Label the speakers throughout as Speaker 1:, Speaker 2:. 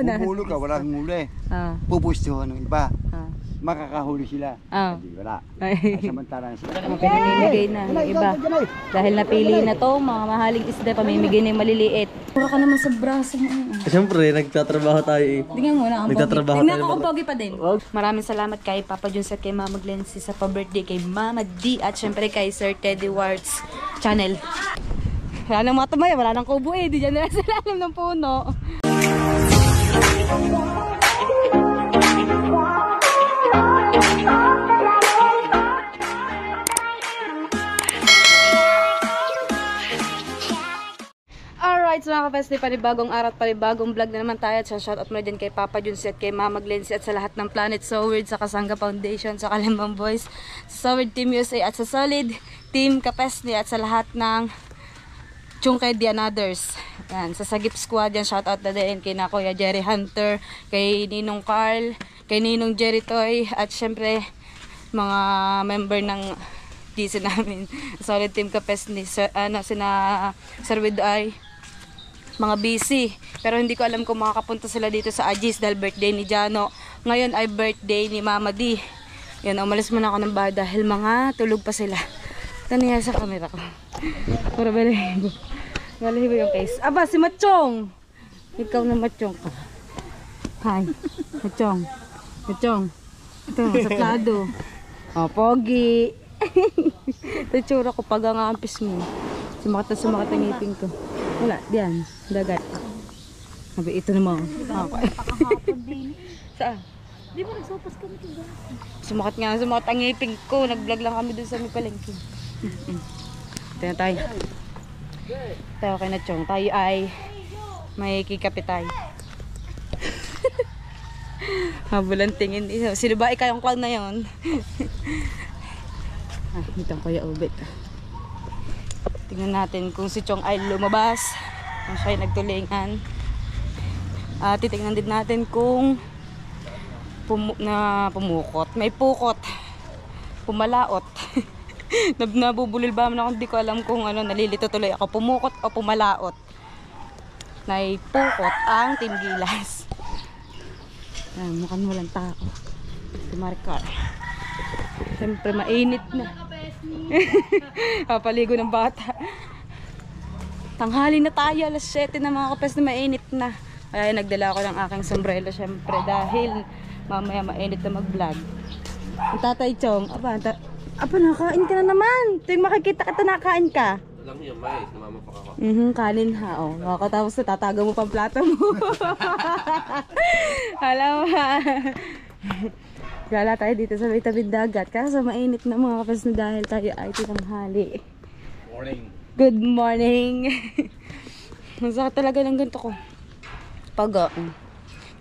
Speaker 1: Bubulog ka, walang huli. Pupustuhan ng iba. Makakahuli sila. Hindi, wala. Samantalang sila.
Speaker 2: Pinamimigay na ng iba. Dahil napili na to, mga mahaling isda, pamimigay na yung maliliit. Pura ka naman sa braso mo.
Speaker 3: Siyempre, nagtatrabaho tayo eh.
Speaker 2: Tingnan mo na ang
Speaker 3: Nagtatrabaho
Speaker 2: pogi.
Speaker 3: tayo.
Speaker 2: Tingnan ako pogi pa din. Maraming salamat kay Papa Juns at kay Mama Glency sa pa-birthday kay Mama D at syempre kay Sir Teddy Warts channel. Wala nang mga tumay, wala nang kubo eh. Di dyan na sa lalim ng puno. Alright, so mga kapesli, panibagong araw at panibagong vlog na naman tayo. At shoutout mo na dyan kay Papa Juns at kay Mama Glency at sa lahat ng Planet Soward, sa Kasanga Foundation, sa Kalembang Boys, sa Soward Team USA at sa Solid Team Kapesli at sa lahat ng Chungkay Dianaders. Yan, sa Sagip Squad yan, shoutout na din kay na Kuya Jerry Hunter, kay Ninong Carl, kay Ninong Jerry Toy, at syempre mga member ng GC namin, Solid Team Kapesli, sina Sir Widoy, mga busy. Pero hindi ko alam kung makakapunta sila dito sa Agis dahil birthday ni Jano. Ngayon ay birthday ni Mama D. Yan, umalis muna ako ng bahay dahil mga tulog pa sila. Ito niya sa camera ko. Para balahibo. Balahibo yung face. Aba, si Machong! Ikaw na Machong ka. Hi, Machong. Machong. Ito, saplado. Oh, pogi. Ito tsura ko pag ang ampis mo. Sumakat ang ngipin ko. Wala, diyan, dagat. Sabi, ito naman.
Speaker 4: Pakahapon din.
Speaker 2: Saan?
Speaker 4: Di ba nagsopas kami ito?
Speaker 2: Sumakat ang ngipin ko. Nag-vlog lang kami dun sa may palengke. Ito na tayo. Tayo kay Nachong. Tayo ay may kikape tayo. Habulan tingin. Sino ba ikaw yung clown na yun? Dito ang Kuya Ubet. Tingnan natin kung si Chong ay lumabas, kung siya ay nagtulingan. Titingnan din natin kung pumukot. May pukot. Pumalaot. Nabubulil ba ako? Hindi ko alam kung ano, nalilito tuloy ako. Pumukot o pumalaot. May pukot ang Team Gilas. Mukhang walang tao. Si Maricar. Siyempre mainit na. Papaligo ng bata. Tanghali na tayo, alas 7 na mga kapes na mainit na. Kaya nagdala ako ng aking sombrero syempre dahil mamaya mainit na mag-vlog. Ang Tatay Chong, aba nakain ka na naman. Tuwing makikita ka, nakain ka.
Speaker 3: Lang yung mais, namama pa ako.
Speaker 2: Kanin ha, oh. Tapos tataga mo pang plato mo. Alam mo. Gala tayo dito sa may tabing dagat. Kaso mainit na mga kapes na dahil tayo ay tinanghali.
Speaker 3: Morning.
Speaker 2: Good morning. Masakit talaga ng ganito ko. Paga.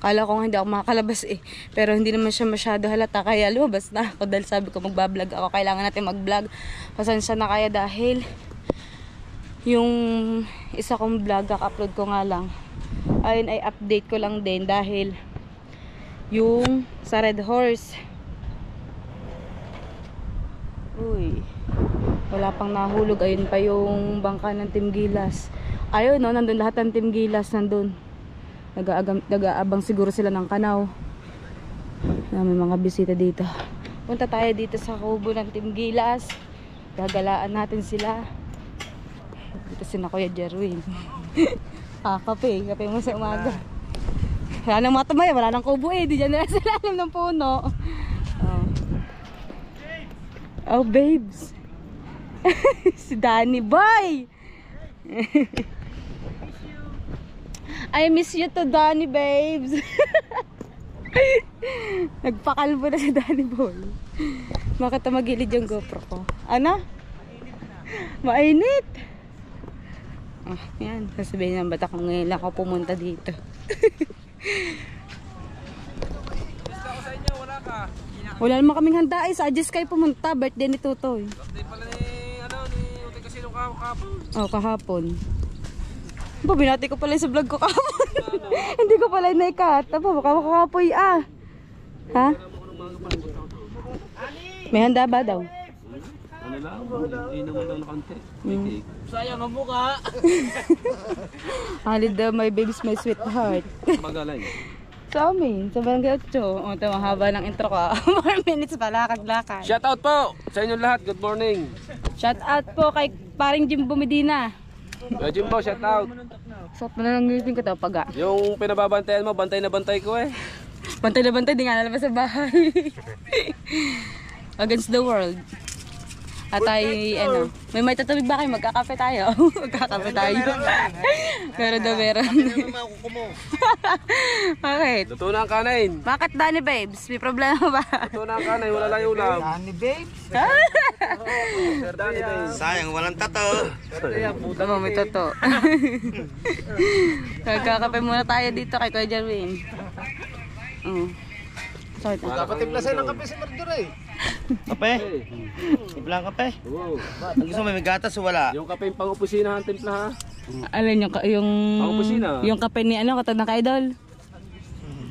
Speaker 2: Kala ko nga hindi ako makakalabas eh. Pero hindi naman siya masyado halata. Kaya lumabas na ako dahil sabi ko magbablog ako. Kailangan natin mag-vlog. Pasensya na kaya dahil yung isa kong vlog kaka-upload ko nga lang. Ayun ay update ko lang din dahil yung sa Red Horse. Uy. Wala pang nahulog. Ayun pa yung bangka ng Team Gilas. Ayun no, nandun lahat ng Team Gilas nandun. Nag-aabang siguro sila ng kanaw. May mga bisita dito. Punta tayo dito sa kubo ng Team Gilas. Gagalaan natin sila. Dito si na Kuya Jerwin. Kape mo sa umaga. Wala nang mga tumay, wala nang kubo eh. Di dyan na sa lalim ng puno. Oh babes. Si Danny Boy. I miss you to Danny babes. Nagpakalbo na si Danny Boy. Bakit magilid yung GoPro ko? Ano? Mainit. Yan. Sasabihin ng bata kung ngayon lang ako pumunta dito. Wala naman kaming handa eh. Sa Agis kayo pumunta. Birthday ni Tutoy.
Speaker 3: Birthday pala ni Utoy kasi nung kahapon.
Speaker 2: Oh, kahapon. Ba, binati ko pala sa vlog ko kahapon. Hindi ko pala naikat. Aba, baka makapoy ah. Ha? May handa ba daw?
Speaker 3: Ano lang, inuman daw na konti. Sayang ang mukha.
Speaker 2: Halid daw, my baby's my sweetheart.
Speaker 3: Magaling.
Speaker 2: Sa amin, sa Barangay 8. O, ito, haba ng intro ko. 4 minutes pa, lakad-lakad.
Speaker 3: Shout out po sa inyong lahat. Good morning.
Speaker 2: Shout out po kay paring Jimbo Medina.
Speaker 3: Jimbo, shout out.
Speaker 2: Sakto na lang ngipin ko to, paga.
Speaker 3: Yung pinababantayan mo, bantay na bantay ko eh.
Speaker 2: Bantay na bantay, di nga nalabas sa bahay. Against the world. At ay, ano, may tatawid ba kayo? Magkakape tayo. Magkakape tayo. Pero daw meron. Bakit?
Speaker 3: Luto na ang kanin.
Speaker 2: Bakit Danny Babes? May problema ba?
Speaker 3: Luto na ang kanin, wala lang yung ulam.
Speaker 1: Ani babe.
Speaker 3: Sir Danny Babe.
Speaker 1: Sayang walang tato.
Speaker 2: Tama, may toto. Magkakape muna tayo dito kay Kuya Jarwin. Sorry.
Speaker 1: Kapatiplasan ng kape si Marjorie. Kape? Iblang kape?
Speaker 3: Oo.
Speaker 1: Ang gusto mo may gatas o wala?
Speaker 3: Yung kape yung pang-opisina ang timpla ha.
Speaker 2: Alin yung
Speaker 3: Pang-opisina.
Speaker 2: yung kape ni ano katag ng kay Idol.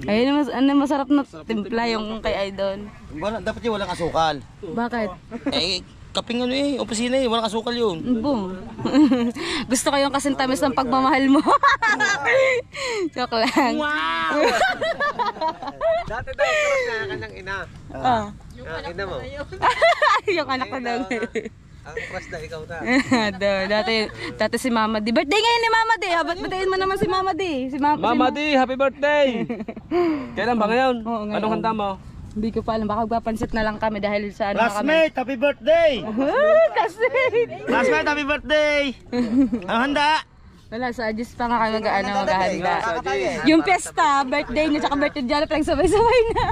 Speaker 2: Ayun ano masarap na timpla yung kay Idol.
Speaker 1: Wala, dapat yung walang asukal.
Speaker 2: Bakit?
Speaker 1: Kaping ano opisina walang asukal yun.
Speaker 2: Boom. Gusto ko yung kasing tamis ng pagmamahal mo. Joke lang.
Speaker 1: Wow! Dati daw, cross na kanyang ina.
Speaker 2: Ah.
Speaker 1: Ina mo.
Speaker 2: Yung anak ko daw.
Speaker 1: Ang cross na ikaw na.
Speaker 2: dati si Mama D. Birthday ngayon ni Mama D. Habat batayin mo naman si Mama D.
Speaker 3: Mama D, happy birthday! Kailan ba ngayon?
Speaker 2: Oo, ngayon.
Speaker 3: Anong handa mo?
Speaker 2: Hindi ko pa alam. Baka magpapansit na lang kami dahil sa ano na kami.
Speaker 1: Classmate, happy birthday!
Speaker 2: Kasi.
Speaker 1: Classmate, happy birthday! Ang handa?
Speaker 2: Wala, sa Adjust pa nga kami maghahanda. Yung pesta, birthday niya, tsaka birthday niya, sabay-sabay na.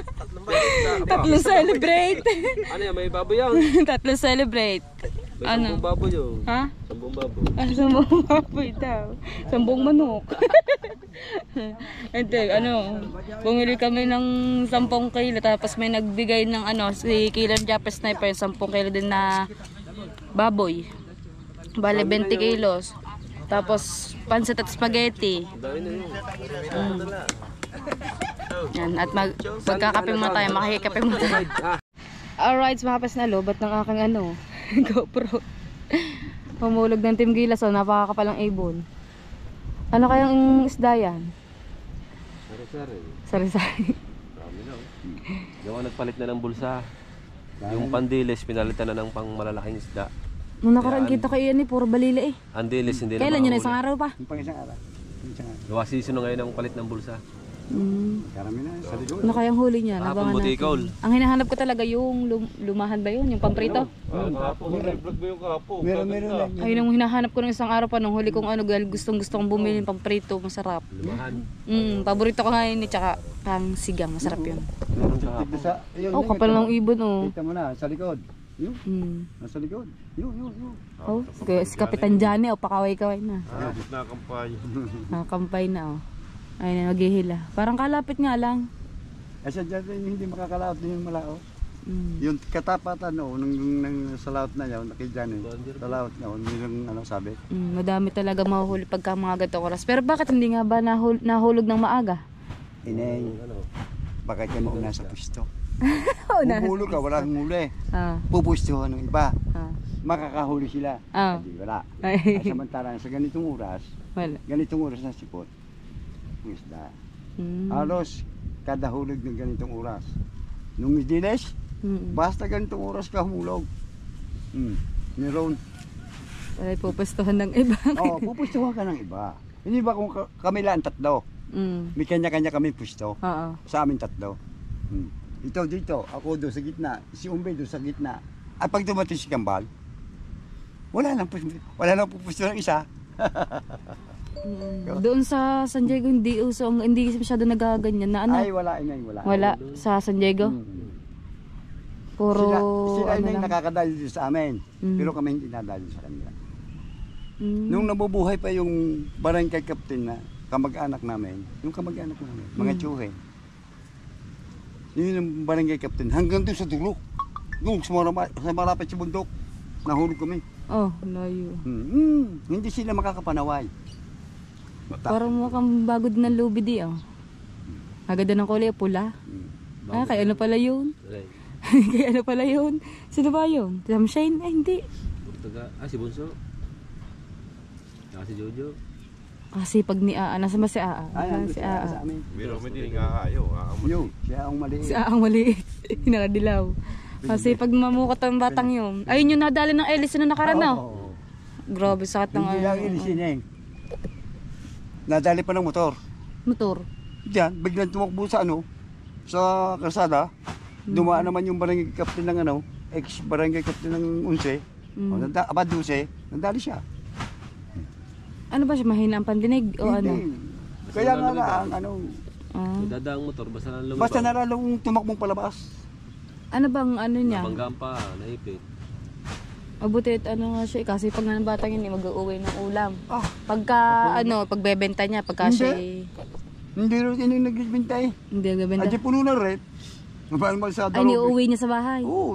Speaker 2: Tatlo celebrate.
Speaker 3: Ano yan, may baboy yan?
Speaker 2: Tatlo celebrate.
Speaker 3: May
Speaker 2: Ano?
Speaker 3: 10 baboy yun.
Speaker 2: Ha?
Speaker 3: 10 baboy.
Speaker 2: Ah, 10 baboy daw. 10 manok. Ito, ano, bumili kami ng 10 kilo, tapos may nagbigay ng ano, si Killer Japper Sniper, 10 kilo din na baboy. Bale, 20 kilos. Tapos, pansit at spaghetti.
Speaker 3: Dahil na yun.
Speaker 2: Yan, at magkakape muna tayo, makikikape muna tayo. Alright, sumakas na lobat ng aking ano, GoPro. Humulog ng Team Gilas, oh, napakakapalang ibon. Ano kayang isda yan?
Speaker 3: Sari-sari.
Speaker 2: Sari-sari.
Speaker 3: Marami na. Yung nagpalit na ng bulsa. Yung pandiles, pinalitan na ng pang malalaking isda.
Speaker 2: Nung nakaraan kita ko iyan puro balila eh.
Speaker 3: Andiles, hindi na
Speaker 2: Kailan yun?
Speaker 3: mahuli.
Speaker 2: Isang araw pa?
Speaker 1: Yung pang isang araw. Isang araw.
Speaker 3: Gawa season na ngayon ang palit ng bulsa.
Speaker 1: Karami na, sa likod.
Speaker 2: Ano kayang huli niya?
Speaker 3: Hapon
Speaker 2: Nabangan
Speaker 3: butikol.
Speaker 2: natin. Ang hinahanap ko talaga yung lumahan ba yun? Yung pamprito?
Speaker 1: Meron lang.
Speaker 2: Ayun ang hinahanap ko ng isang araw pa nung huli kong ano, gustong kong bumili ng pamprito, masarap.
Speaker 3: Lumahan.
Speaker 2: Paborito ko ngayon tsaka pang sigang, masarap yun.
Speaker 1: Yun,
Speaker 2: Oh, kapal ng ibon oh.
Speaker 1: Kita mo na, sa likod. Yun, nasa likod. Yun.
Speaker 2: Oh, si Kapitan Johnny, pakaway-kaway na.
Speaker 1: Nakampay.
Speaker 2: Nakampay na oh. Ayun na, naghihila. Parang kalapit nga lang.
Speaker 1: Sa dyan hindi makakalaot din yung malao. Yung katapatan nung sa laot na yun, nakidyan sa laot na yun, yung ano sabi.
Speaker 2: Madami talaga mahuhuli pagka mga gatong oras. Pero bakit hindi nga ba nahulog ng maaga?
Speaker 1: Inay, baka kayo mauna sa pwesto.
Speaker 2: Oo na.
Speaker 1: Bubulog ka, walang huli. Pupwestuhan ng iba. Makakahuli sila. Hindi, wala. Samantalang sa ganitong oras, na sipot. Ang isda. Halos kada hulog ng ganitong oras. Nung dines, basta ganitong oras ka humulog. Meron.
Speaker 2: Ay, pupustuhan ng iba.
Speaker 1: Oo, pupustuhan ka ng iba. Hindi ba kung kami lang tatlo? May kanya-kanya kami pusto. Sa amin tatlo. Ito dito, ako doon sa gitna, si Umbay doon sa gitna. At pag dumating si Kambal, wala nang pupusto ng isa.
Speaker 2: Doon sa San Diego hindi masyado nagaganyan na ano.
Speaker 1: Ay, wala.
Speaker 2: Wala sa San Diego. Puro
Speaker 1: sila
Speaker 2: ano
Speaker 1: na yung
Speaker 2: lang.
Speaker 1: nakakadali dito sa amin. Pero kami hindi nadali sa kanila. Nung nabubuhay pa yung barangay captain na kamag-anak namin, mga tsuhe. Yun yung barangay captain, hanggang doon sa dulo. Doon sa malapit sa bundok, nahulog kami.
Speaker 2: Oh, layo.
Speaker 1: Hindi sila makakapanaway.
Speaker 2: Parang mukhang bago din ng lubi di oh. Agad ng kulay pula. Kaya ano pala yun? Kaya ano pala yun? Sino ba yun? Sunshine? Ay, hindi.
Speaker 3: Si Bunso. Saka si Jojo.
Speaker 2: Kasi pag ni Aa, nasa ba si Aa?
Speaker 1: Ay,
Speaker 2: Nasaan
Speaker 1: ando
Speaker 2: si
Speaker 1: siya
Speaker 2: Aa?
Speaker 1: sa amin.
Speaker 5: Pero may din nga ayaw.
Speaker 1: Yun, siya ang maliit.
Speaker 2: Si Aa ang maliit. Nakadilaw. Kasi pag mamukot ang batang yun. Ayun yung nadali ng Ellis na nakaraan na.
Speaker 1: Oo.
Speaker 2: Grabe, sakit ng
Speaker 1: Hindi lang ilisin eh. Nadali pa ng motor.
Speaker 2: motor.
Speaker 1: Diyan, biglang tumakbo sa sa kalsada. Dumaan naman yung barangay captain ng ex-barangay captain ng 11. O, aba 12, nandali siya.
Speaker 2: Ano ba siya? Mahina ang pandinig? O ano?
Speaker 1: Kaya nga lang,
Speaker 2: Ah.
Speaker 3: Dadaang motor, basta na lumabas.
Speaker 1: basta nalalong tumakbong palabas.
Speaker 2: Ano bang ano niya?
Speaker 3: Nabanggaan pa, naipit.
Speaker 2: Mabuti at ano nga siya, kasi pag nga ng batang yun, mag-uwi ng ulam.
Speaker 1: Ah,
Speaker 2: Pagka, pagbebenta niya, pagka siya,
Speaker 1: hindi rin yung nagbibintay.
Speaker 2: hindi nagbebenta.
Speaker 1: Adyo puno na rin. Mabaan mo sa
Speaker 2: Ay, niuwi niya sa bahay.
Speaker 1: Oo,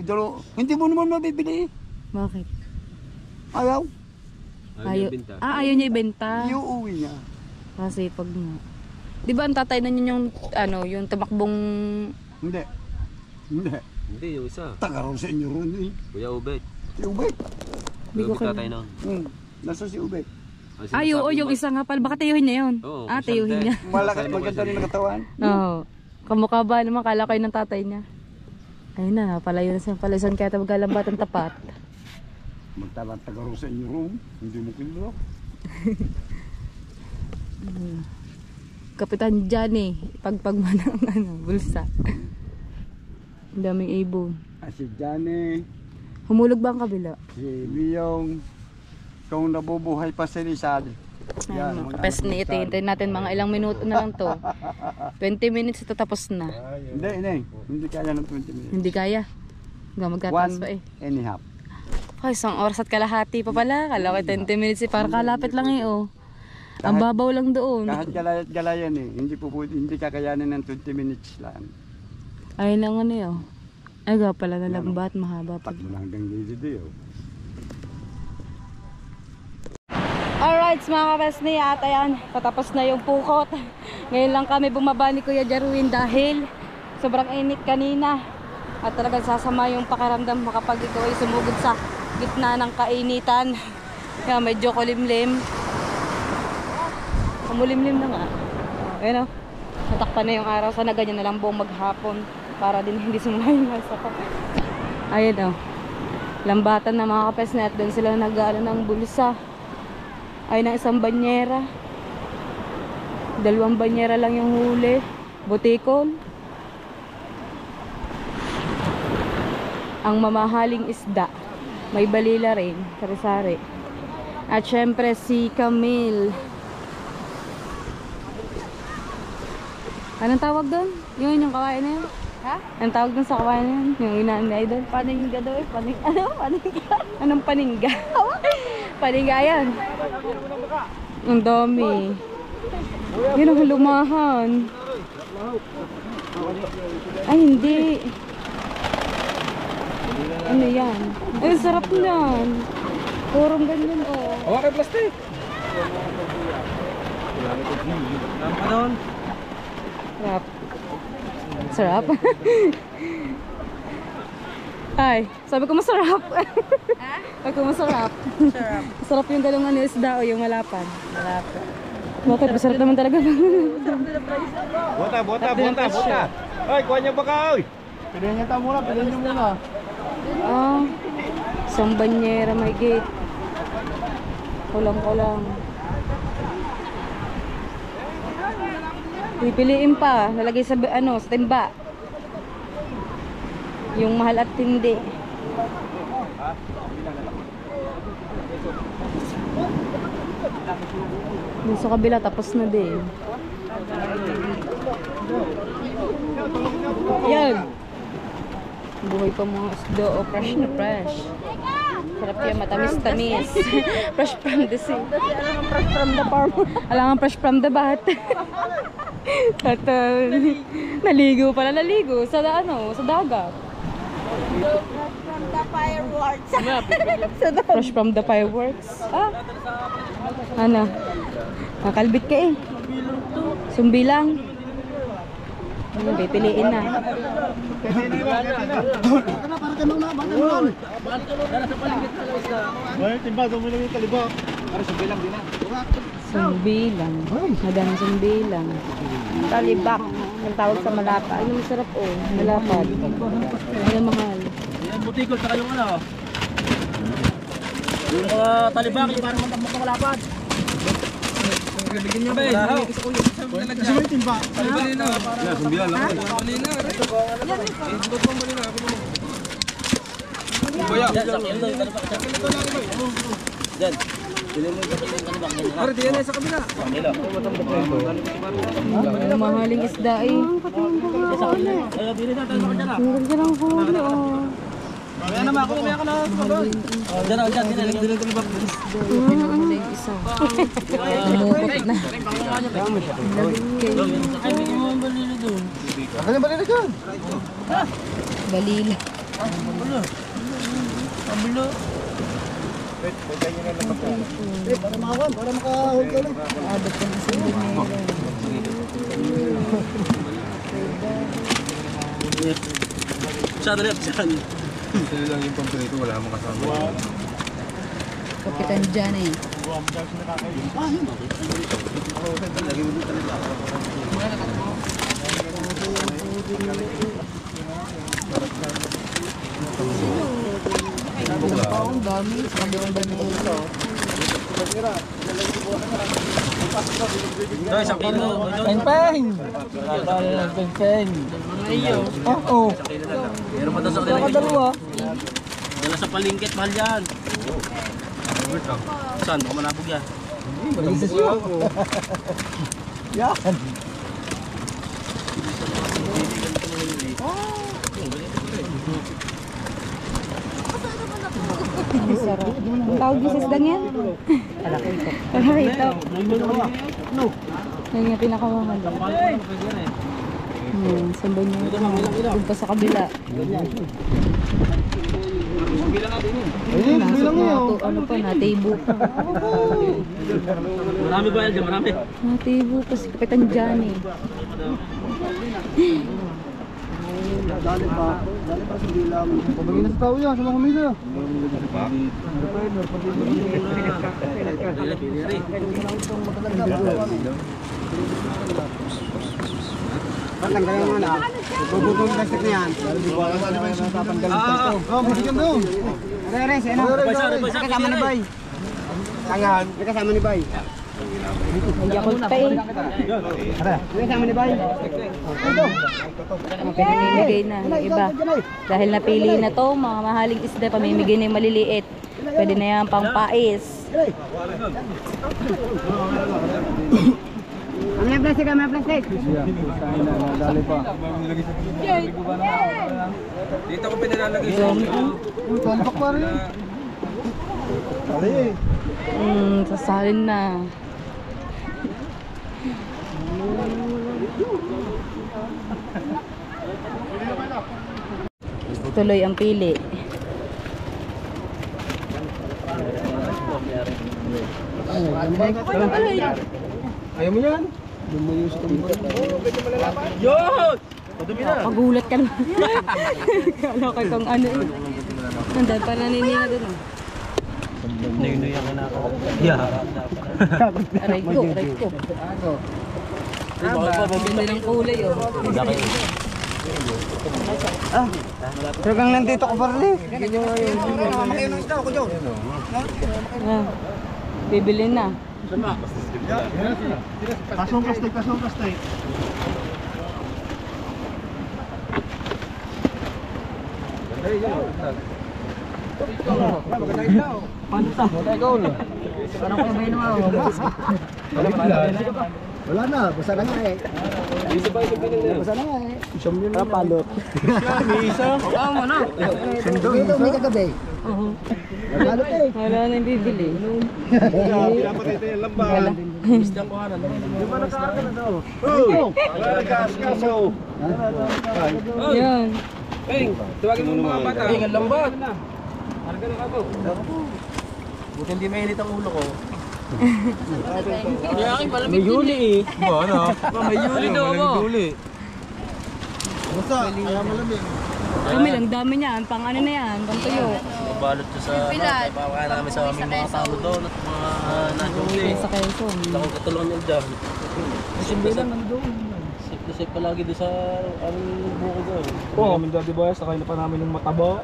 Speaker 1: hindi mo naman mabibili.
Speaker 2: Bakit?
Speaker 1: Ayaw.
Speaker 3: Ayaw niya binta.
Speaker 2: Ayaw niya ibenta.
Speaker 1: Iuuwi niya.
Speaker 2: Kasi pag nga. Di ba ang tatay na niya yung tumakbong...
Speaker 1: Hindi. Hindi.
Speaker 3: Hindi, yung isa.
Speaker 1: Taga raw sa inyo ron eh.
Speaker 3: Kuya Ubet.
Speaker 1: Si Ubek.
Speaker 2: Hindi ko
Speaker 3: Kuya Ubet tatay nun.
Speaker 1: Nasa si Ubek.
Speaker 3: Ang
Speaker 2: Ay, oo,
Speaker 3: sinasabi
Speaker 2: yung
Speaker 3: mo-
Speaker 2: isa nga pala. Baka tiyuhin niya yun.
Speaker 3: Oo,
Speaker 2: Tiyuhin niya.
Speaker 1: Malakas maganda rin ang katawan.
Speaker 2: Oo. Kamukha ba naman? Kala ko yun ng tatay niya. Ayun na, palayo na siya. Palayon kaya magalambat ang tapat.
Speaker 1: Magtalang taga raw sa inyo ron. Hindi mo kilala.
Speaker 2: Kapitan Johnny, pagpagmanang bulsa. Ang daming ibon.
Speaker 1: Si Johnny,
Speaker 2: Humulog ba ang kabila?
Speaker 1: si Leong, kung nabubuhay pa si Rizal.
Speaker 2: Ay, mga kapes ni ito. Hintayin natin mga ilang minuto na lang to. 20 minutes ito tapos na.
Speaker 1: Hindi kaya ng 20 minutes.
Speaker 2: Hindi kaya. Hanggang magkataas
Speaker 1: 1
Speaker 2: pa eh.
Speaker 1: and a half.
Speaker 2: Ay, isang oras at kalahati pa pala. Kala ko 20 minutes eh. Para kalapit lang eh oh. Ang babaw lang doon.
Speaker 1: Kahit galayan hindi kakayanin ng 20 minutes lang.
Speaker 2: Ayun lang ano yun. Ay, pala na lambat. Mahaba pa.
Speaker 1: Takbo lang hanggang dito.
Speaker 2: Alright, mga kabesni, at ayan, patapos na yung pukot. Ngayon lang kami bumaba ni Kuya Jarwin dahil sobrang init kanina. At talagang sasama yung pakiramdam kapag ikaw ay sumugod sa gitna ng kainitan. Kaya medyo kulimlim. Kumulimlim na nga. Ayun o, natakpan na yung araw. Sana ganyan na lang buong maghapon para din hindi sumayin sa ko. Ayun o, lambatan na mga kapesni at doon sila nag-aano ng bulsa. Ay ng isang banyera. 2 banyera lang yung huli. Butikon. Ang mamahaling isda. May balila rin. Sari-sari. At syempre si Camille. Anong tawag doon? Yung kawain na yun? Ha? Anong tawag doon sa kawain na yun? Yung inaanay doon?
Speaker 4: Paningga daw eh. Paningga.
Speaker 2: Anong paningga? Paningga yan. Ang dami. Yun ang lumahan. Ay, hindi. Ano yan? Ay, sarap yan. Purong ganyan, oh.
Speaker 3: Hawa kay plastic. Ano?
Speaker 2: Sarap. Sarap? Ay, sabi ko masarap. Sabi ko masarap.
Speaker 4: Sarap.
Speaker 2: Masarap yung galungan ng isda o yung malapan. Malapan. Bakit? Masarap naman talaga.
Speaker 5: Bota. Ay, kuha niya ba ka?
Speaker 1: Pilihan niya tayo muna, pilihan niyo muna.
Speaker 2: Ah, isang banyera may gate. Kulang-kulang. Pipiliin pa, nalagay sa sa timba. Yung mahal at hindi. Dun sa kabila tapos na din. Yan. Buhay pa mga isda o fresh na fresh. Sarap yan, matamis-tamis. Fresh from the sea.
Speaker 4: Fresh from the farm.
Speaker 2: Alangan fresh from the bat. At naligo pala, sa dagat.
Speaker 4: From the fireworks.
Speaker 2: Fresh from the fireworks. Ah. Ano? Nakalbit ka eh. Sumbilang. Ayun, pipiliin na. Sumbilang. Madami sumbilang.
Speaker 4: Talibak. Ang tawag sa malapa.
Speaker 2: Ano masarap oh, malapad. Ano mahal.
Speaker 6: Yan, butikol sa kayong ano. Yung mga talibak, yung parang magkakalapad. Bigyan niya ba eh? Kasi may timba. Balina.
Speaker 5: Sumbilan lang.
Speaker 6: Balina. Kuya. Yan, sakyan doon. Yan. Pili mo yung talibak. Pare, diyan na sa kabila.
Speaker 2: Ang mahaling isda eh.
Speaker 6: Ay, dili na tayo sa dyan.
Speaker 2: Meron ka lang huli oh.
Speaker 6: Kaya naman ako, umaya ka na. Dyan ako, dyan. Dili na talibak.
Speaker 2: Ano yung isa? Umukot na.
Speaker 5: Akan yung balila dyan.
Speaker 2: Balila.
Speaker 5: Para makawan, para makahul ka lang.
Speaker 2: Abot ka na sa dinero.
Speaker 6: Siya, dali. Siya.
Speaker 5: Sila lang yung pampirito, wala mong kasama.
Speaker 2: Kapitan dyan eh. Ang dami. Sabi ko ba nito?
Speaker 6: Ito, isang kilo.
Speaker 5: Peng-peng! Peng-peng! Oo.
Speaker 6: Meron pa daw sa kanila.
Speaker 5: Dalawa.
Speaker 6: Dala sa palingkit, mahal yan. Saan? Baka manabog yan.
Speaker 5: Malinis yun. Yan.
Speaker 2: Ang sarap. Ang tawag yung sisdang yan? Palakito. Yan nga pinakamahal. Samba niya. Doon pa sa kabila. Ano pa, natibo pa.
Speaker 6: Marami ba yan dyan? Marami.
Speaker 2: Natibo pa si Kapitan Johnny.
Speaker 5: Dali pa sa bilang. Pabagin na sa tao yan, sa mga kumisa. Patanggalan mo na. Bubutong plastic na yan. Oo, bubutong doon. Re, si ano? Kasama ni Bay. Tangan, kasama ni Bay.
Speaker 2: Hindi ako pa eh.
Speaker 5: Kasama ni Bay.
Speaker 2: Pamimigay na yung iba. Dahil napili na to, mga mahaling isda, pamimigay na yung maliliit. Pwede na yan pang pais.
Speaker 4: May plastic, may plastic.
Speaker 5: Dali pa.
Speaker 6: Dito ko pinalalagay
Speaker 2: So,
Speaker 5: Talpak pa rin. Dali.
Speaker 2: sasalin na. Tuloy ang pili.
Speaker 5: Ayaw mo yan? Lumayo sa tumbo.
Speaker 6: Yun! Padumi na.
Speaker 2: Pagulat ka na. Kala ko itong ano eh. Nandun pa naninina doon.
Speaker 6: Nayunuyan ka na ako. Yeah.
Speaker 2: Aray ko, aray ko. Ganda ng kulay oh.
Speaker 5: Pero kang nandito ko pa rin.
Speaker 2: Ah, bibili na.
Speaker 5: Kasong plastic, kasong plastic.
Speaker 2: Panta.
Speaker 5: Wala na, basta na nga eh. Basta na nga eh. Siyam yun na palot. May isa? Oo mo na. Ito may kagabi. Palot eh.
Speaker 2: Wala na yung bibili.
Speaker 5: Pinapatay ito yung lamba.
Speaker 6: Isdang kuhanan.
Speaker 5: Di ba nakaka na daw? Oo! Kaso!
Speaker 2: Yan.
Speaker 6: Hey, tawagin mo mga bata. Hey, ang lambat. Harga na ako. Buti hindi mainit ang ulo ko. May huli eh. Ano? May huli daw ako.
Speaker 5: Basta, kaya malamig.
Speaker 2: Kami lang, dami niyan. Pang ano na yan, pang tuyo.
Speaker 3: Nabalot ko sa papakain namin sa aming mga tao doon at mga nadyoke.
Speaker 2: Sa Quezon.
Speaker 3: Ako katulungan niya dyan.
Speaker 5: Simbi lang, nandun.
Speaker 3: Safe na safe palagi doon sa aming buko doon.
Speaker 5: Oo, kami dati ba, sakay na pa namin yung mataba.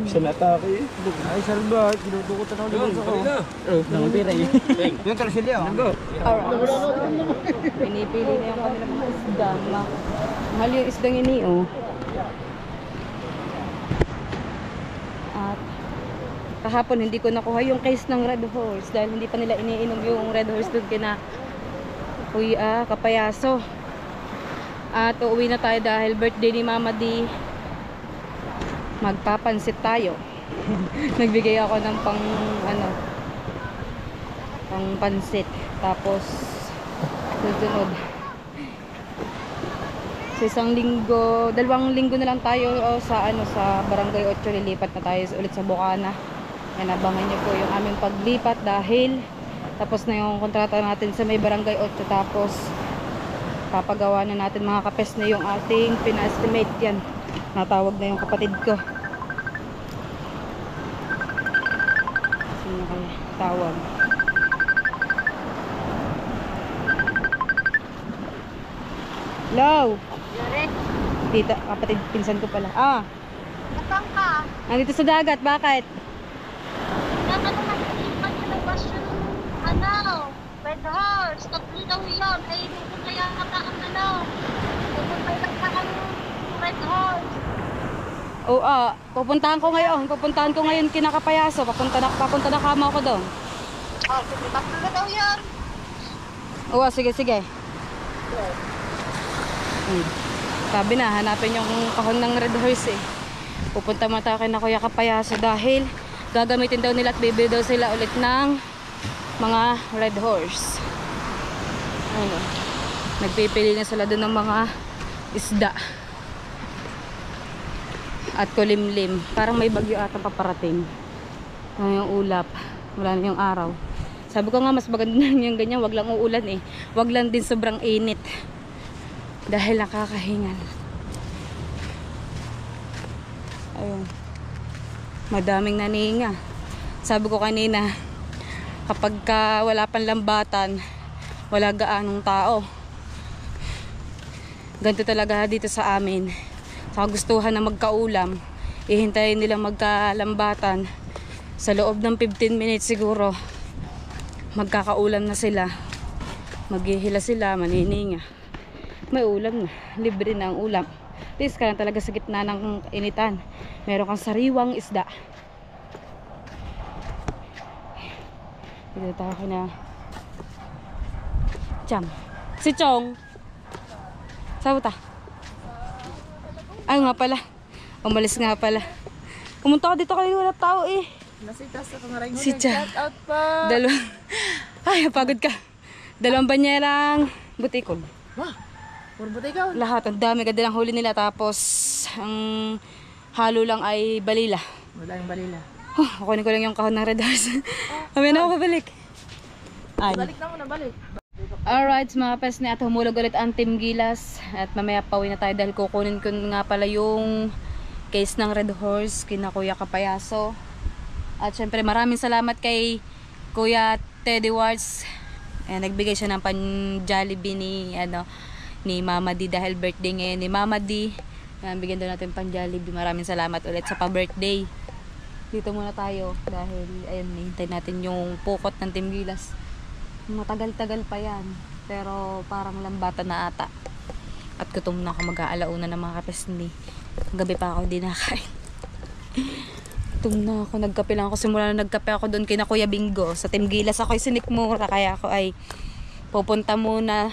Speaker 5: Isa na atake. Ay, salbat, ginudukutan ako dito sa ko. Nangapira eh. Yung tarsilya, oh.
Speaker 2: Pinipili na yung kanilang mga isda. Mahal yung isdang ini, oh. At kahapon hindi ko nakuha yung case ng Red Horse dahil hindi pa nila iniinom yung Red Horse doon kina Kuya Kapayaso. At uuwi na tayo dahil birthday ni Mama D. Magpapansit tayo. Nagbigay ako ng pang pansit. Tapos susunod sa isang linggo, 2 linggo na lang tayo sa sa Barangay 8. Lilipat na tayo ulit sa Bukana. Yan, abangan niyo po yung aming paglipat dahil tapos na yung kontrata natin sa may Barangay 8. Tapos papagawa na natin mga kapes na yung ating pina-estimate. Yan, natawag na yung kapatid ko. Sino kaya tawag? Hello? Tita, kapatid, pinsan ko pala.
Speaker 7: Nasaan ka?
Speaker 2: Nandito sa dagat, bakit?
Speaker 7: Nakalimutan ko na question. Red Horse. Tatlo daw yun. Ay, pupunta yata ang pupunta yata ang Red Horse.
Speaker 2: Pupuntahan ko ngayon kinakapayaso. Papunta na kama ko doon.
Speaker 7: Tatlo daw yun.
Speaker 2: Sige. Sabi na, hanapin yung kahon ng Red Horse eh. Pupunta muna tayo kay na Kuya Kapayaso dahil gagamitin daw nila at bibili daw sila ulit ng mga Red Horse. Nagpipili na sila doon ng mga isda at kulimlim. Parang may bagyo ata paparating. Yung ulap, wala na yung araw. Sabi ko nga mas maganda na yung ganyan, wag lang uulan eh. Wag lang din sobrang init dahil nakakahingan. Ayun, madaming naninga. Sabi ko kanina, kapag wala pang lambatan, wala gaanong tao. Ganito talaga dito sa amin. Sa gustuhan na magkaulam, ihintayin nila magkalambatan. Sa loob ng 15 minutes siguro magkakaulam na sila. Maghihila sila, manininga. May ulam na, libre na ang ulam. Tis ka lang talaga sa gitna ng initan. Meron kang sariwang isda. Dito tayo na Cham. Si Chong. Saan ta? Ay nga pala. Umalis nga pala. Pumunta ka dito kayo, wala tao eh. Si Cham.
Speaker 4: Shout out pa.
Speaker 2: Ay, pagod ka. 2 banyerang butikon.
Speaker 4: Puro butika.
Speaker 2: Lahat, ang dami ka din ang huli nila. Tapos, ang halo lang ay balila.
Speaker 4: Wala yung balila.
Speaker 2: Kukunin ko lang yung kahon ng Red Horse. Mamaya na ako kabalik.
Speaker 4: Balik na muna, balik.
Speaker 2: Alright, mga pesne, at humulog ulit ang Team Gilas. At mamaya pauwi na tayo dahil kukunin ko nga pala yung case ng Red Horse kina Kuya Kapayaso. At syempre maraming salamat kay Kuya Teddy Wards. Nagbigay siya ng pan-Jollibee ni Mama D dahil birthday ngayon ni Mama D. Bigyan daw natin pan-Jollibee. Maraming salamat ulit sa pa-birthday. Dito muna tayo dahil ayun, hintay natin yung pukot ng Team Gilas. Matagal-tagal pa yan, pero parang lambatan na ata. At gutom na ako, mag-aalauna ng mga kapesni. Gabi pa ako hindi nakain. Gutom na ako, nagkape lang ako. Simula na nagkape ako doon kina Kuya Bingo. Sa Team Gilas ako'y sinikmura, kaya ako ay pupunta muna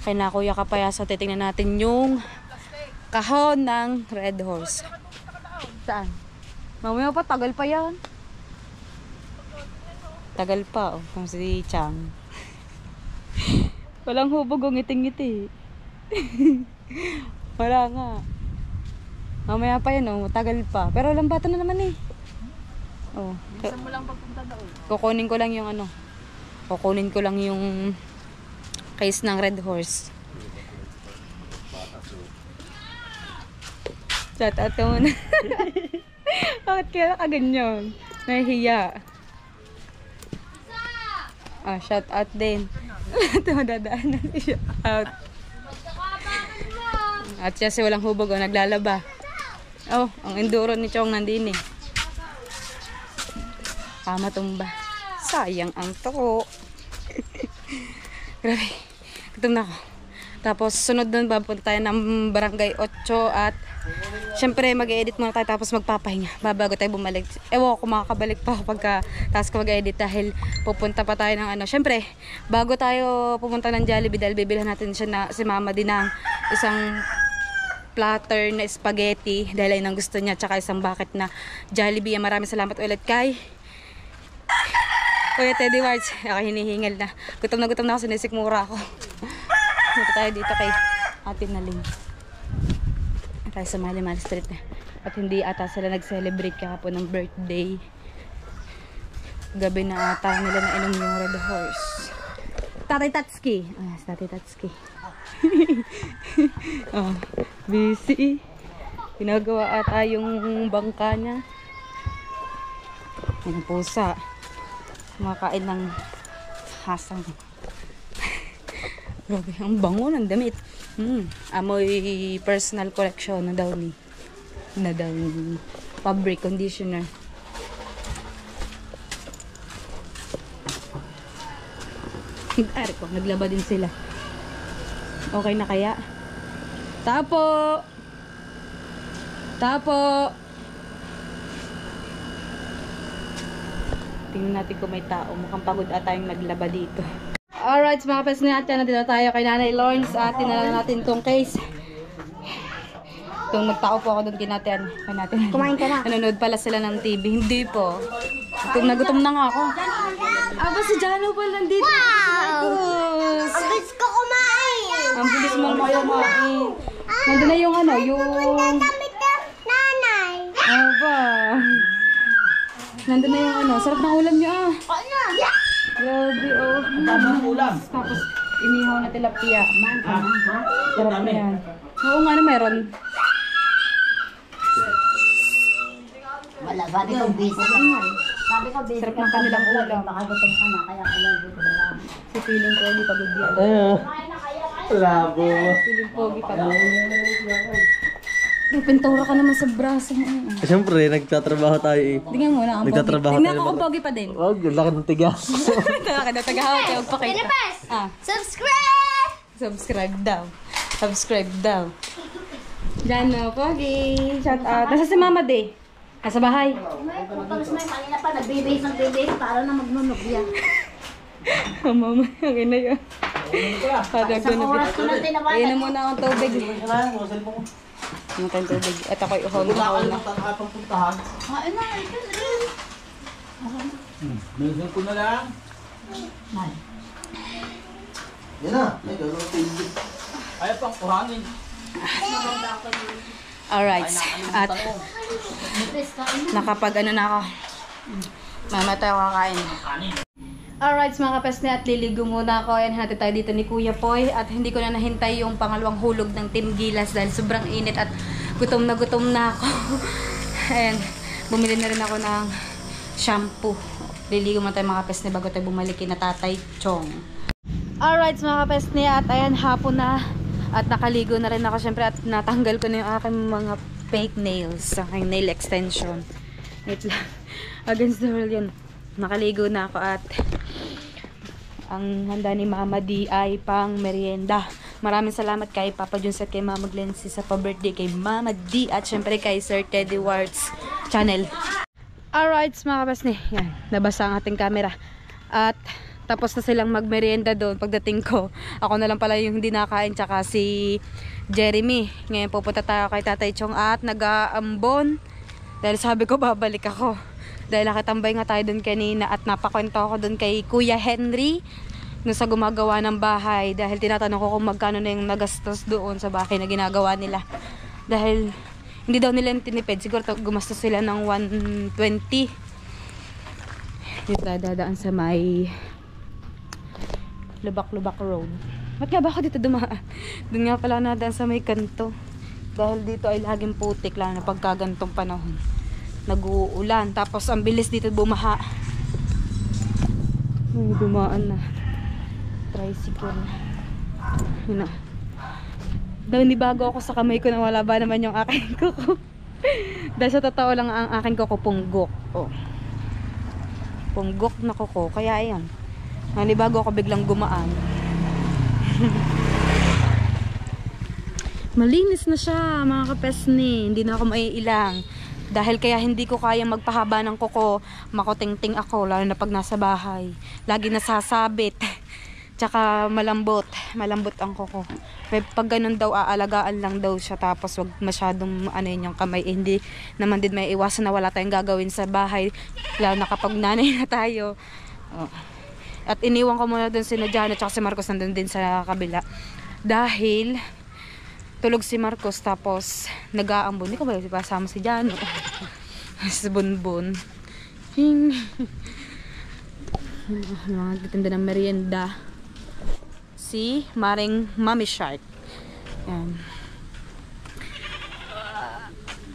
Speaker 2: kay na Kuya Kapayaso. Titingnan natin yung kahon ng Red Horse. Saan? Mamaya pa, tagal pa yan. Tagal pa, oh. Kung si Chang. Walang hubog, oh, ngiting-ngiti. Wala nga. Mamaya pa yan, oh. Tagal pa. Pero lambatan na naman eh. Oh.
Speaker 4: Saan mo lang pagpunta doon?
Speaker 2: Kukunin ko lang yung Kukunin ko lang yung case ng Red Horse. Shout out mo na. Bakit kaya ka ganyan? Nahihiya. Shout out din. Ito, dadaan natin shout out. At siya si walang hubog, naglalaba. Ang enduro ni Chong nandini. Matumba. Sayang ang toko. Grabe. Gutom na ako. Tapos sunod doon bapunta tayo ng Barangay 8 at syempre mag-edit muna tayo tapos magpapahinga bago tayo bumalik. Ewan ko makakabalik pa ako pagka task ko mag-edit dahil pupunta pa tayo ng syempre bago tayo pumunta ng Jollibee dahil bibilhan natin siya si Mama din ng isang platter na spaghetti dahil ayun ang gusto niya tsaka isang bucket na Jollibee. Maraming salamat ulit kay Kuya Teddy Wards. Ako hinihingal na. Gutom na ako, sinisikmura ako. Punta tayo dito kay Ate Naling. Tayo sa Mali-Mali Street na. At hindi ata sila nag-celebrate kahapon ng birthday. Gabi na ata nila na inom yung Red Horse. Tatay Tatsuki. Tatay Tatsuki. Busy. Pinagawa ata yung bangka niya. Yung pusa. Kumakain ng hasang. Grabe, ang bango ng damit. Amoy personal collection na daw ni fabric conditioner. Ari ko, naglaba din sila. Okay na kaya? Tapo! Tingnan natin kung may tao. Mukhang pagod ata yung naglaba dito. Alright, mga pes na natin. Nandito tayo kay Nanay Lawrence. At tinalang natin itong case. Itong nagtao po ako doon kay natin.
Speaker 7: Kumain ka na.
Speaker 2: Nanonood pala sila ng TV. Hindi po. Nagutom na nga ako. Si Jano pala nandito.
Speaker 7: Wow! Ang bilis ko kumain!
Speaker 2: Ang bilis mong kumain. Nandun na yung yung...
Speaker 7: Nanay!
Speaker 2: Nandun na yung sarap ng ulam niya. Grabe,
Speaker 6: Ang ulam.
Speaker 2: Tapos, inihaw na tilapia. Sarap na yan. Oo nga na meron.
Speaker 7: Wala, sabi ko busy.
Speaker 2: Sarap ng kanilang ulam.
Speaker 7: Baka gutom ka na, kaya kailan gutom ka lang.
Speaker 2: Si feeling ko, hindi pagod yan.
Speaker 6: Labo.
Speaker 2: Feeling pogi pagod. Pintura ka naman sa braso mo.
Speaker 6: Siyempre, nagtatrabaho tayo eh.
Speaker 2: Tingnan mo na ang pogi.
Speaker 6: Nagtatrabaho
Speaker 2: Tingnan
Speaker 6: tayo
Speaker 2: ko kung pogi pa din.
Speaker 6: Wag, yung laki ng tigas.
Speaker 2: Taka na, tagahawak kayo. Pakita.
Speaker 7: Subscribe!
Speaker 2: Subscribe daw. Diyan na, pogi. Shout out. Nasa si Mama Day. Nasa bahay.
Speaker 7: Tapos may kanina pa, nagbibihis ng bibihis para na magnunog yan.
Speaker 2: Mama, ang ina yun.
Speaker 7: Isang oras ko na tinawagan.
Speaker 2: Iyan na muna akong tubig. Ano tayong tubig? Ito ko ihon na.
Speaker 7: Kain na, ito rin.
Speaker 6: Nagsan ko na lang. Yan na. Ayaw pang kuhangin.
Speaker 2: Alright. At nakapag na ako. Mama tayo kakain. Alright, mga kapesne, at liligo muna ako. Ayan, natin tayo dito ni Kuya Poy. At hindi ko na nahintay yung pangalawang hulog ng Team Gilas dahil sobrang init at gutom na ako. Ayan, bumili na rin ako ng shampoo. Liligo muna tayo mga kapesne bago tayo bumalik na Tatay Chong. Alright, mga kapesne, at ayan, hapon na. At nakaligo na rin ako syempre at natanggal ko na yung aking mga fake nails. Aking nail extension. Wait lang. Against the world yun. Nakaligo na ako at ang handa ni Mama D ay pang merienda. Maraming salamat kay Papa Junset, kay Mama Glency sa pa-birthday kay Mama D at syempre kay Sir Teddy Wards channel. Alright, mga kapasne. Yan, nabasa ang ating camera. At tapos na silang magmerienda doon. Pagdating ko, ako na lang pala yung hindi nakain tsaka si Jeremy. Ngayon pupunta tayo kay Tatay Chong at nag-aambon. Dahil sabi ko babalik ako. Dahil nakatambay nga tayo doon kanina at napakwento ako doon kay Kuya Henry no sa gumagawa ng bahay. Dahil tinatanong ko kung magkano na yung nagastos doon sa bahay na ginagawa nila. Dahil hindi daw nila tinipid. Siguro gumastos sila ng 120. Dito dadaan sa may Lubak-Lubak Road. Ba't nga ba ako dito dumaan? Doon nga pala nadaan sa may kanto. Dahil dito ay laging putik, lalo na pagka ganitong panahon. Nag-uulan. Tapos ang bilis dito bumaha. Ay, dumaan na. Tricycle. Yun na. Dahil nibago ako sa kamay ko na wala ba naman yung aking kuko. Dahil sa totoo lang ang aking kuko punggok. Oh. Punggok na kuko. Kaya ayan. Nibago ako biglang gumaan. Malinis na siya mga kapesni. Hindi na ako maiilang. Dahil kaya hindi ko kaya magpahaba ng kuko. Makutingting ako lalo na pag nasa bahay. Lagi nasasabit. Tsaka malambot. Malambot ang kuko. Pag ganun daw aalagaan lang daw siya. Tapos wag masyadong ano yun yung kamay. Hindi naman din may iwasan na wala tayong gagawin sa bahay. Lalo na kapag nanay na tayo. Oh. At iniwan ko muna dun si Janet tsaka si Marcos nandun din sa kabila. Dahil tulog si Marcos tapos nag-aambon. Hindi ko ba kasama si Jano? Si Bunbun. Mga titinda ng merienda. Si Maring Mami Shark. Yan.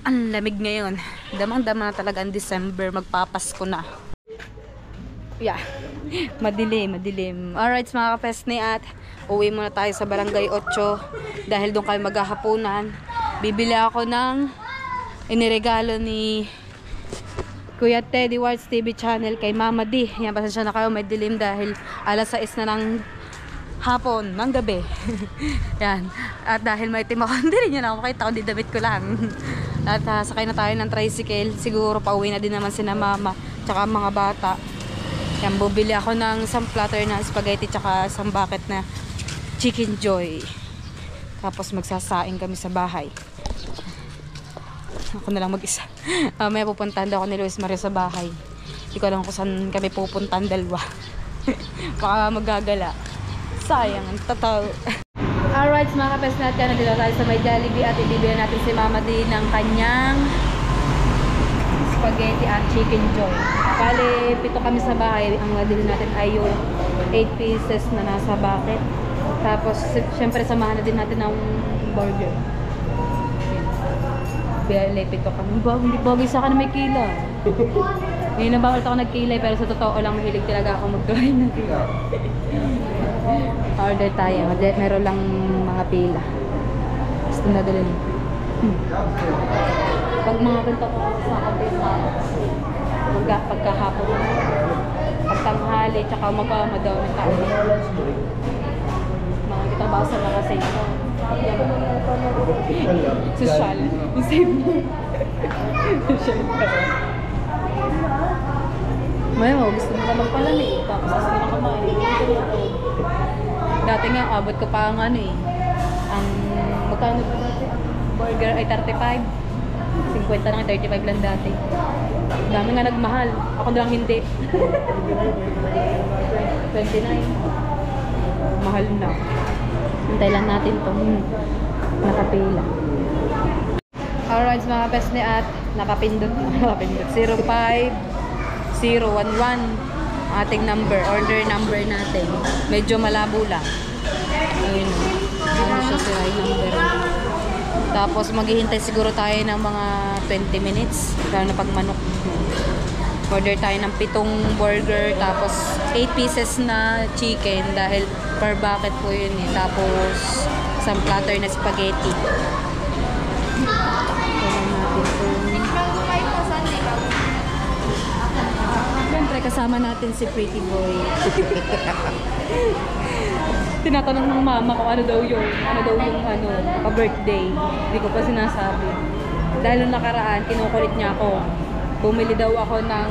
Speaker 2: Ang lamig ngayon. Damang-dama na talaga ang December. Magpapasko na. Yeah. Madilim. Alright mga kapesni at uwi muna tayo sa Barangay 8 dahil doon kayo maghahapunan. Bibili ako ng iniregalo ni Kuya Teddy Wards TV channel kay Mama D. Yan, pasensya na kayo, may dilim dahil alas 6 na ng hapon, ng gabi. Yan. At dahil may itim ako, hindi rin yun ako makita, kundi damit ko lang. At sakay na tayo ng tricycle. Siguro pauwi na din naman sina Mama tsaka mga bata. Yan, bubili ako ng isang platter na spaghetti tsaka isang bucket na Chicken Joy. Tapos magsasaing kami sa bahay. Ako na lang mag-isa. May pupuntahan daw ako ni Luis Mario sa bahay. Hindi ko alam kung saan kami pupuntahan dalawa. Baka magagala. Sayang, ang totoo. Alright mga kapes natin, nandito tayo sa may Jollibee at ibibigyan natin si Mama D ng kanyang spaghetti at Chicken Joy. Bale, 7 kami sa bahay. Ang madili natin ay yung 8 pieces na nasa bucket. Tapos, syempre samahan na din natin ng burger. Bale, 7 kami. Hindi bagay sa akin na may kilay. Ngayon na bakit ako nagkilay, pero sa totoo lang mahilig talaga ako mag-drawing ng kilay. Order tayo. Meron lang mga pila. Gusto na dalhin. Pag mga ganito ko sa pagkahapon pagtanghali tsaka magpamadami tayo mga kitrabaho sa mga sa inyo social may mo gusto mo naman pala tapos gusto mo na kumain dati nga abot ko pa ang ano ang magkano ba dati burger ay 35 50 lang, 35 lang dati. Dami nga nagmahal. Ako na lang hindi. 29. Mahal na. Hintay lang natin to. Nakapila. Alright mga pesne at nakapindot. 05011 ating number. Order number natin. Medyo malabo lang. Ayun. Ano siya sila yung number. Tapos maghihintay siguro tayo ng mga 20 minutes. Lalo na pag manok. Order tayo ng 7 burger. Tapos 8 pieces na chicken. Dahil per bucket po yun eh. Tapos isang platter na spaghetti. Siyempre kasama natin si Pretty Boy. Tinatanong ng mama ko ano daw yung pa-birthday. Hindi ko pa sinasabi. Dahil nung nakaraan, kinukulit niya ako. Bumili daw ako ng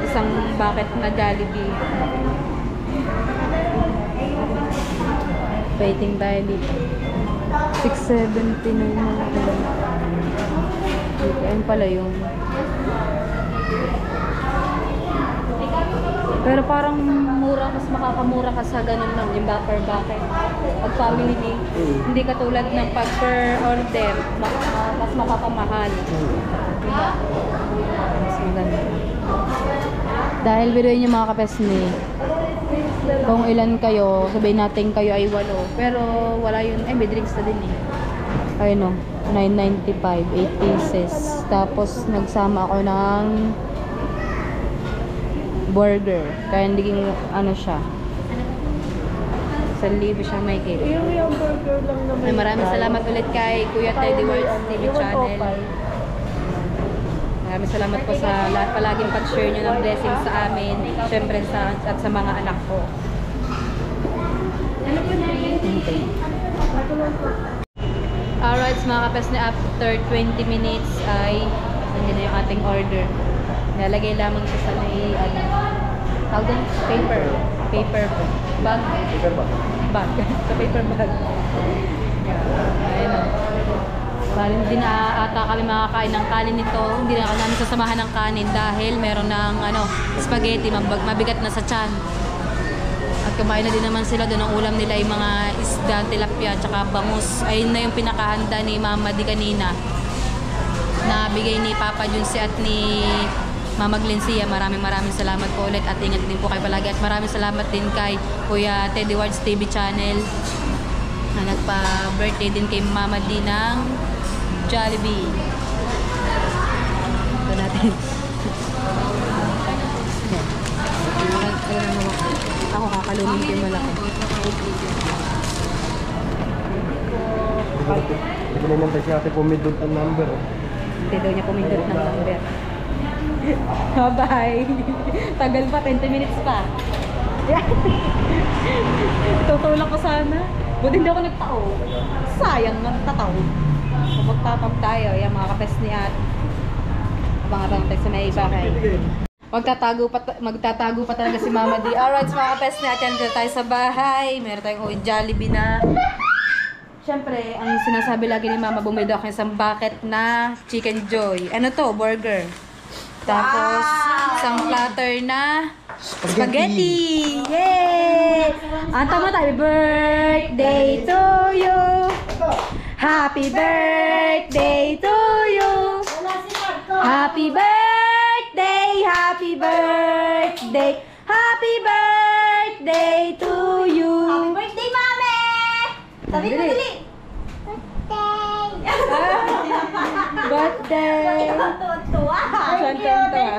Speaker 2: isang bucket na Jollibee. Waiting tayo dito. 6.79 na lang. Ayun pala yung pero parang mura, mas makakamura ka sa ganun lang, yung per bucket. Pag family, hindi katulad ng pag per order, mas mapapamahal. Diba? Mas maganda. Dahil biruin yung mga kapesni, kung ilan kayo, sabihin natin kayo ay 8. Pero wala yun, ay may drinks na din eh. Ayun o. 9.95, 8 pieces. Tapos nagsama ako ng burger. Kaya naging ano siya. 1,000 siya may kilo.
Speaker 4: Yung burger lang naman.
Speaker 2: Ay, maraming salamat ulit kay Kuya Teddy Words TV channel. Maraming salamat po sa lahat palaging pag-share nyo ng blessings sa amin. Siyempre at sa mga anak ko. Okay. Alright, mga kapes na after 20 minutes ay nandiyan na yung ating order. Nalagay lamang siya sa may tawag doon? Paper bag. Bag. Sa paper bag. Ayun o. Bali, hindi na ata kami makakain ng kanin nito. Hindi na namin sasamahan ng kanin dahil meron ng spaghetti, mabigat na sa tiyan. At kumain na din naman sila doon. Ang ulam nila ay mga isda, tilapia, tsaka bangus. Ayun na yung pinakahanda ni Mama Di kanina. Na bigay ni Papa Junsi at ni Mama Glencia. Maraming salamat po ulit. At ingat din po kayo palagi. At maraming salamat din kay Kuya Teddy Words TV channel. Na nagpa-birthday din kay Mama Di ng Jollibee. Ito natin. Ako kakaluming ko yung malaki.
Speaker 5: Hindi ko naman tayo si ate pumindot ang number.
Speaker 2: Hindi daw niya pumindot ng number. Bye-bye. Tagal pa, 20 minutes pa. Tutulak ko sana. Buti hindi ako nagtao. Sayang nagtataw. Magtatap tayo. Yan mga kapes ni at abang-abang tayo sa may iba kayo. Magtatago pa talaga si Mama Di. Alright, mga kapes ni at yan tayo sa bahay. Meron tayong Jollibee na. Siyempre, ang sinasabi lagi ni Mama, bumili daw ako isang bucket na Chicken Joy. Ano to? Burger. Tapos, isang platter na spaghetti! Yay! Anta mo tayo, birthday to you! Happy birthday to you! Happy birthday! Happy birthday! Happy birthday to you!
Speaker 7: Happy birthday, Mami! Sabi ko dali!
Speaker 2: Birthday!
Speaker 7: Tuwa!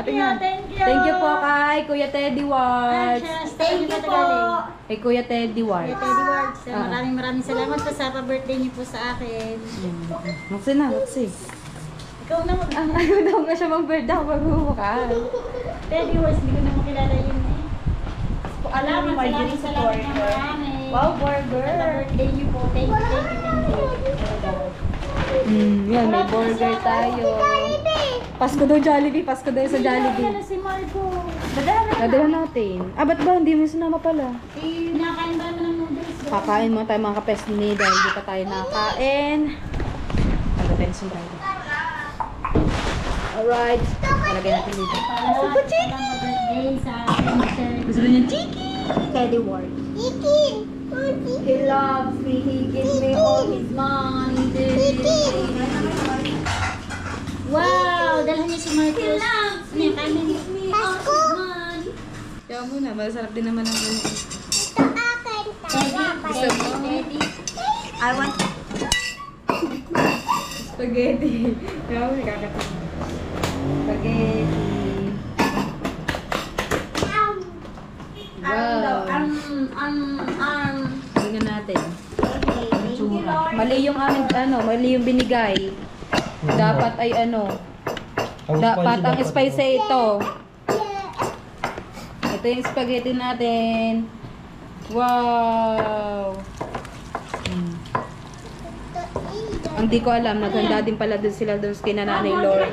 Speaker 2: Thank you po kay Kuya Teddy Words.
Speaker 7: Thank you po!
Speaker 2: Kay Kuya Teddy Words.
Speaker 8: Teddy Words, maraming salamat po sa pa-birthday niyo po sa akin.
Speaker 2: Maksi na, maksi.
Speaker 8: Ikaw na
Speaker 2: Ayaw daw nga siya mag-birthday ako magbubukas.
Speaker 8: Teddy Words, hindi ko na makilala yun eh. Maraming salamat na marami.
Speaker 2: Wow, burger!
Speaker 8: Birthday niyo po. Thank you.
Speaker 2: Yan, may burger tayo. Pasko daw Jollibee, Pasko daw sa Jollibee.
Speaker 8: Ano si Marco?
Speaker 2: Dadala natin. Ba't ba? Hindi mo sinama pala.
Speaker 8: Nakain ba naman ng noodles?
Speaker 2: Kakain mo tayo mga kapes ni dahil hindi pa tayo nakain. Pag-attention tayo. Alright. Palagay natin dito.
Speaker 8: Birthday sa akin.
Speaker 2: Gusto niya Chiki!
Speaker 8: Teddy Words.
Speaker 2: He loves me. He gives me all his money.
Speaker 8: Wow! Dalhan niya si Marco. He loves me.
Speaker 7: Pasko!
Speaker 2: Kaya muna, masarap din naman ang ano.
Speaker 8: Teddy.
Speaker 7: I want
Speaker 2: Spaghetti. Kaya muna, kakatin. Spaghetti. Wow. Tingnan natin. Mali yung mali yung binigay. Dapat ay dapat ang spicy ito. Ito yung spaghetti natin. Wow. Ang di ko alam, naghanda din pala doon sila doon kina Nanay Lord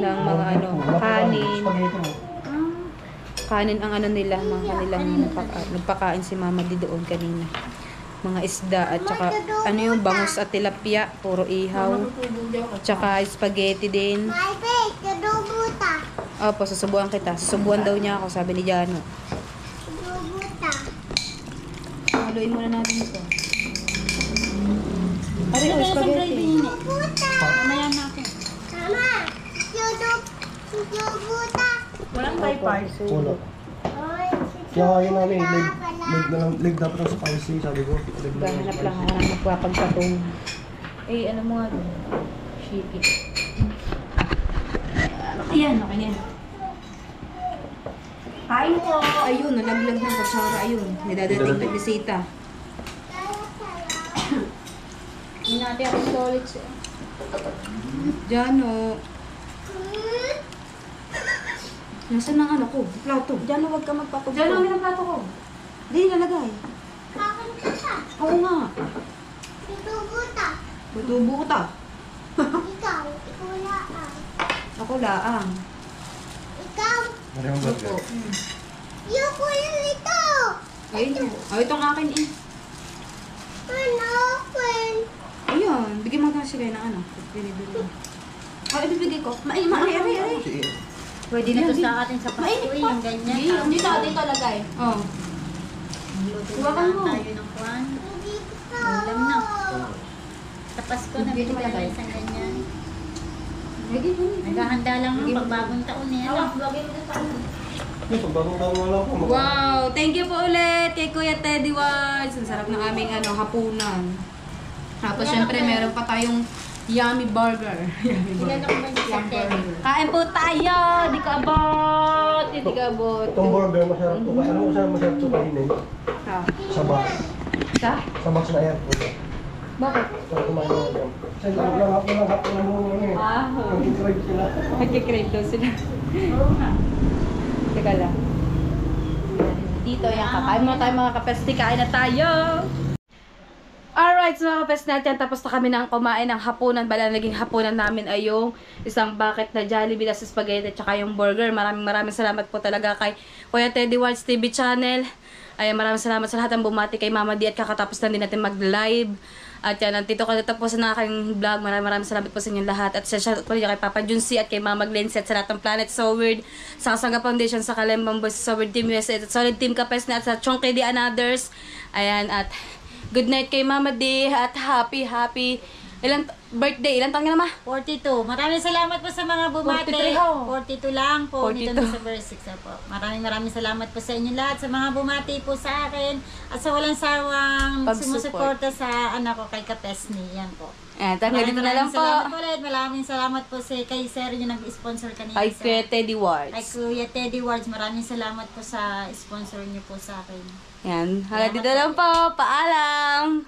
Speaker 2: ng mga kanin. Kanin ang nila, mga kanilang nagpakain si Mama Di doon kanina. Mga isda at saka yung bangus at tilapia, puro ihaw. At saka spaghetti din. Opo, susubuan kita. Susubuan daw niya ako, sabi ni Jano. Haluin muna natin ito. Pareho, spaghetti.
Speaker 8: Mamaya na ako.
Speaker 4: Walang bypass.
Speaker 5: Wala. Kaya yun namin, leg dapat ang spicy, sabi ko.
Speaker 2: Gahanap lang ako ng magpapagpatong. Eh, ano mo nga doon? Shake it. Ayan, okay na yan. Kain po. Ayun, nalaglag ng kutsara. Ayun, nidadating ng bisita.
Speaker 8: Hindi natin ako solid siya.
Speaker 2: Diyan, o. Nasaan ang ano ko? Plato. Diyan, huwag ka magpato. Diyan, namin ang plato ko. Hindi nalagay.
Speaker 7: Kakin ka siya.
Speaker 2: Oo nga.
Speaker 7: Itubuta.
Speaker 2: Butubo ta.
Speaker 7: Ikaw. Ikaw laang.
Speaker 2: Ako laang.
Speaker 7: Ikaw.
Speaker 2: Opo.
Speaker 7: Yung kuya nito.
Speaker 2: Ayun. Ay, itong akin eh.
Speaker 7: Ano? Pen.
Speaker 2: Ayun. Bigyan mo na siya ng ano. Binibili. Ay, ibibigay ko. Ay.
Speaker 8: Pwede na to sa atin sa Pasko yung ganyan.
Speaker 2: Hindi dito lagay. Oo.
Speaker 8: Luto
Speaker 2: Huwakan
Speaker 8: na
Speaker 2: mo.
Speaker 8: tayo ng kwan.
Speaker 7: Hindi ko.
Speaker 8: Ulam na. Sa Pasko na
Speaker 2: Bibili
Speaker 8: bili
Speaker 2: mo
Speaker 8: tayo
Speaker 2: lagay.
Speaker 8: isang ganyan.
Speaker 2: Lagay mo.
Speaker 8: Naghahanda lang ng pagbagong taon eh. Ano?
Speaker 2: Wow! Thank you po ulit kay Kuya Teddy Watts. Ang sarap ng aming hapunan. Tapos syempre meron pa tayong yummy burger. Yummy
Speaker 8: Ilan
Speaker 2: burger.
Speaker 8: ako ba sa Teddy?
Speaker 2: Kain po tayo! Di ka abot! Di ka abot.
Speaker 6: Itong burger, masarap to. Ano masarap to kainin?
Speaker 2: Ah.
Speaker 6: Sa box.
Speaker 2: Sa?
Speaker 6: Sa box na airport.
Speaker 2: Bakit?
Speaker 6: Para kumain mo lang. Kasi lang hapon ng mga ano eh.
Speaker 2: Ah.
Speaker 6: Mag-crave sila.
Speaker 2: Magkikrave daw sila.
Speaker 8: Oo nga.
Speaker 2: Teka lang. Dito, yan. Kakain muna tayo mga kapesti. Kain na tayo! Alright, so mga kapes natin, tapos na kami ng kumain ng hapunan. Bala, naging hapunan namin ay yung isang bucket na Jollibee na spaghetti at saka yung burger. Maraming salamat po talaga kay Kuya Teddy Watts TV channel. Ay, maraming salamat sa lahat ng bumati kay Mama D at kakatapos na din natin mag-live. At yan, nandito ko natapusan na aking vlog. Maraming salamat po sa inyong lahat. At shoutout po rin kay Papa Junsi at kay Mama Glency at sa lahat ng Planet So Weird, sa Kasanga Foundation, sa Kalembang Boys, sa So Weird Team USA, at Solid Team Kapes na at sa Chonky D and others. Ayan, at good night kay Mama D at happy ilang birthday, ilang taon ka na ma?
Speaker 8: 42. Maraming salamat po sa mga bumate.
Speaker 2: 43 ho.
Speaker 8: 42 lang po.
Speaker 2: 42.
Speaker 8: Nito na sa verse 6 po. Maraming salamat po sa inyo lahat. Sa mga bumati po sa akin. At sa walang sawang sumusuporta sa anak ko kay Kapesni. Yan po.
Speaker 2: Ayan, hanggang dito na lang po.
Speaker 8: Maraming salamat po sa kay Sir yung nag-sponsor kanina.
Speaker 2: Kay Kuya Teddy
Speaker 8: Kay
Speaker 2: Watts.
Speaker 8: Kuya Teddy Watts. Maraming salamat po sa sponsor niyo po sa akin.
Speaker 2: Yan, hanggang dito na lang po. Paalam!